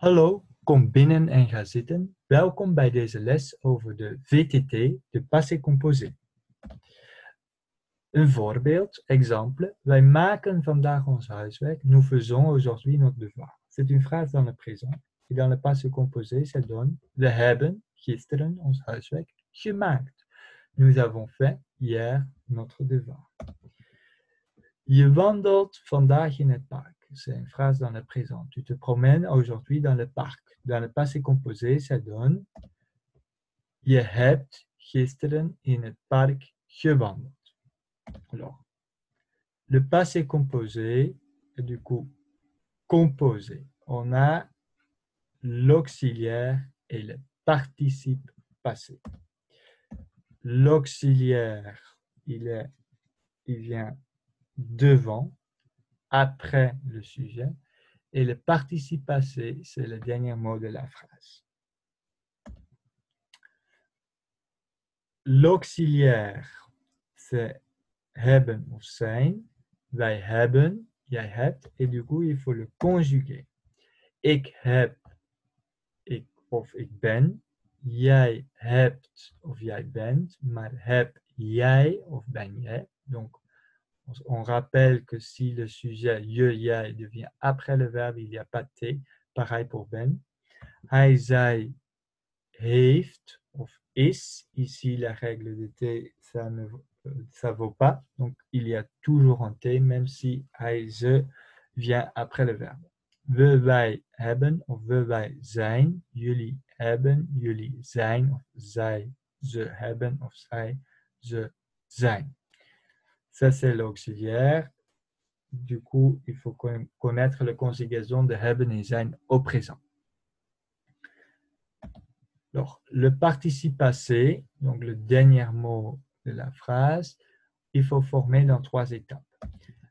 Hallo, kom binnen en ga zitten. Welkom bij deze les over de VTT, de passé composé. Een voorbeeld, exemple. Wij maken vandaag ons huiswerk. Nous faisons aujourd'hui notre devoir. C'est une phrase dans le présent. Et dans le passé composé, ça donne we hebben gisteren ons huiswerk gemaakt. Nous avons fait hier notre devoir. Je wandelt vandaag in het park. C'est une phrase dans le présent. Tu te promènes aujourd'hui dans le parc. Dans le passé composé, ça donne je hebt gisteren in het park gewandeld. Alors, le passé composé est du coup composé. On a l'auxiliaire et le participe passé. L'auxiliaire, il vient devant, après le sujet. Et le participe passé, c'est le dernier mot de la phrase. L'auxiliaire, c'est hebben of zijn. Wij hebben, jij hebt. Et du coup, il faut le conjuguer. Ik heb, ik of ik ben. Jij hebt of jij bent. Maar heb jij of ben jij. Donc, on rappelle que si le sujet je, jij devient après le verbe, il n'y a pas de T. Pareil pour ben. Hij, zij, heeft of is. Ici, la règle de T, ça ne vaut pas. Donc, il y a toujours un T, même si hij, ze vient après le verbe. We, wij hebben of we, wij zijn. Jullie hebben, jullie zijn of zij, ze hebben of zij, ze zijn. Ça, c'est l'auxiliaire. Du coup, il faut connaître la conjugaison de hebben et zijn au présent. Alors, le participe passé, donc le dernier mot de la phrase, il faut former dans 3 étapes.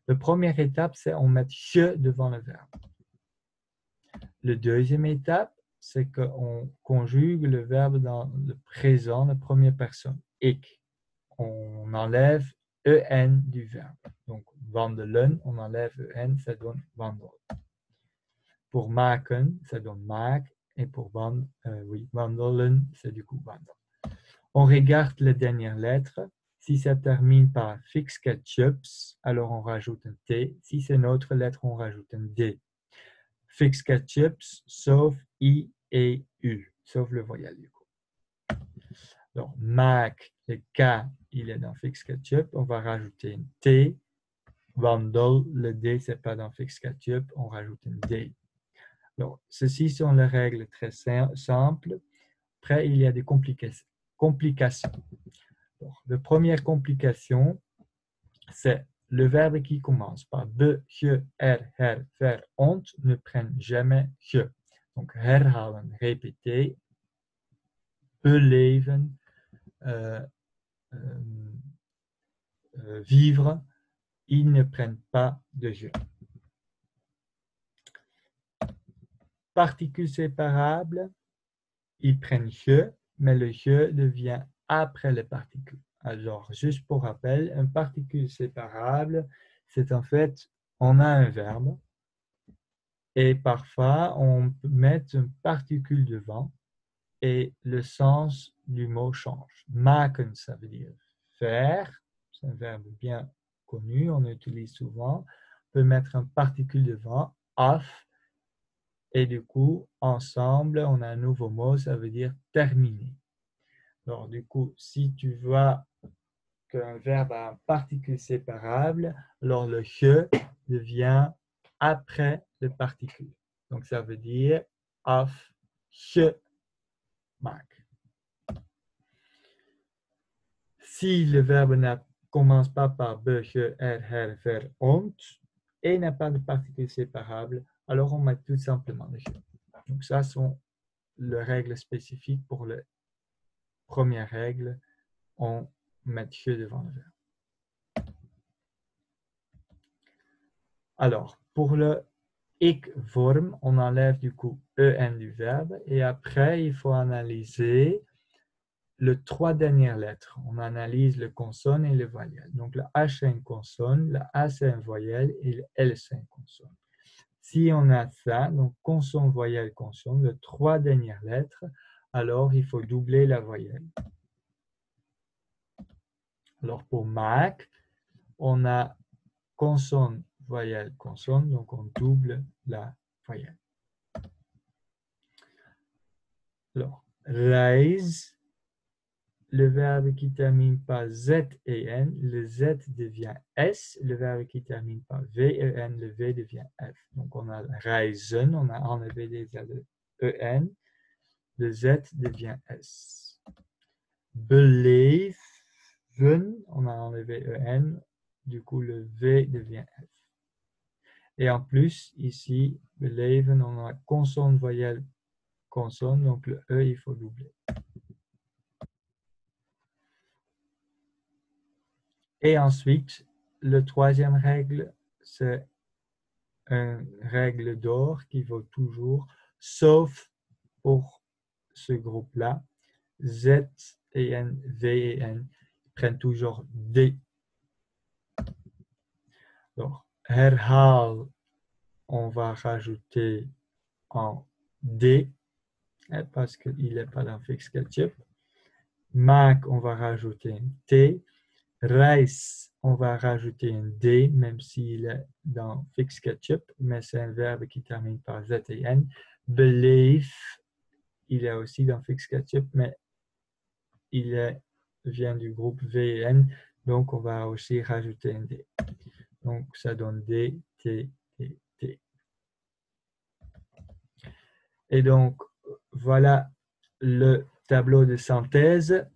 La première étape, c'est on met je devant le verbe. La deuxième étape, c'est qu'on conjugue le verbe dans le présent, la première personne, ik. On enlève en du verbe. Donc, wandelen, on enlève en, ça donne wandel. Pour maken, ça donne maak. Et pour wandelen, c'est du coup wandel. On regarde les dernières lettres. Si ça termine par fix ketchups, alors on rajoute un T. Si c'est une autre lettre, on rajoute un D. Fix ketchups, sauf I et U, sauf le voyelle du coup. Alors, maak, le K, il est dans fix ketchup. On va rajouter un T. Wandel, le D, c'est pas dans fix ketchup. On rajoute un D. Alors, ceci sont les règles très simples. Après, il y a des complications. Alors, la première complication, c'est le verbe qui commence par be, je, her, ver, ont ne prennent jamais je. Donc, herhalen, répéter, beleven, vivre, ils ne prennent pas de je. Particules séparables, ils prennent je, mais le je devient après les particules. Alors, juste pour rappel, un particule séparable, c'est en fait, on a un verbe et parfois on peut mettre une particule devant et le sens du mot change. Maken, ça veut dire faire, c'est un verbe bien connu, on l'utilise souvent. On peut mettre une particule devant, af, et du coup, ensemble, on a un nouveau mot, ça veut dire terminer. Alors, du coup, si tu vois qu'un verbe a un particule séparable, alors le je devient après le particule. Donc, ça veut dire af, je, maak. Si le verbe ne commence pas par be, je, her, ver, ont et n'a pas de particule séparable, alors on met tout simplement le je. Donc, ça sont les règles spécifiques pour la première règle, on met je devant le verbe. Alors, pour le ik-vorm, on enlève du coup en du verbe et après, il faut analyser les 3 dernières lettres. On analyse le consonne et le voyelle. Donc, le H c'est une consonne, le A c'est une voyelle et le L c'est une consonne. Si on a ça, donc consonne, voyelle, consonne, les 3 dernières lettres, alors il faut doubler la voyelle. Alors pour Mac, on a consonne, voyelle, consonne, donc on double la voyelle. Alors, reise, le verbe qui termine par Z et N, le Z devient S, le verbe qui termine par V et N, le V devient F. Donc on a reisen, on a enlevé déjà le EN, le Z devient S. Beleven, on a enlevé EN, du coup le V devient F. Et en plus, ici, beleven, on a consonne, voyelle, consonne, donc le E, il faut doubler. Et ensuite, la troisième règle, c'est une règle d'or qui vaut toujours, sauf pour ce groupe-là. Z et N, V et N prennent toujours D. Alors, herhaal, on va rajouter en D, parce qu'il n'est pas dans Fix Ketchup. Maak, on va rajouter un T. Reis, on va rajouter un D, même s'il est dans Fix Ketchup, mais c'est un verbe qui termine par Z et N. Believe, il est aussi dans Fix Ketchup, mais il vient du groupe V et N, donc on va aussi rajouter un D. Donc ça donne D, T, T, T. Et donc voilà le tableau de synthèse.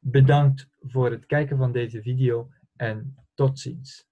Bedankt voor het kijken van deze video en tot ziens.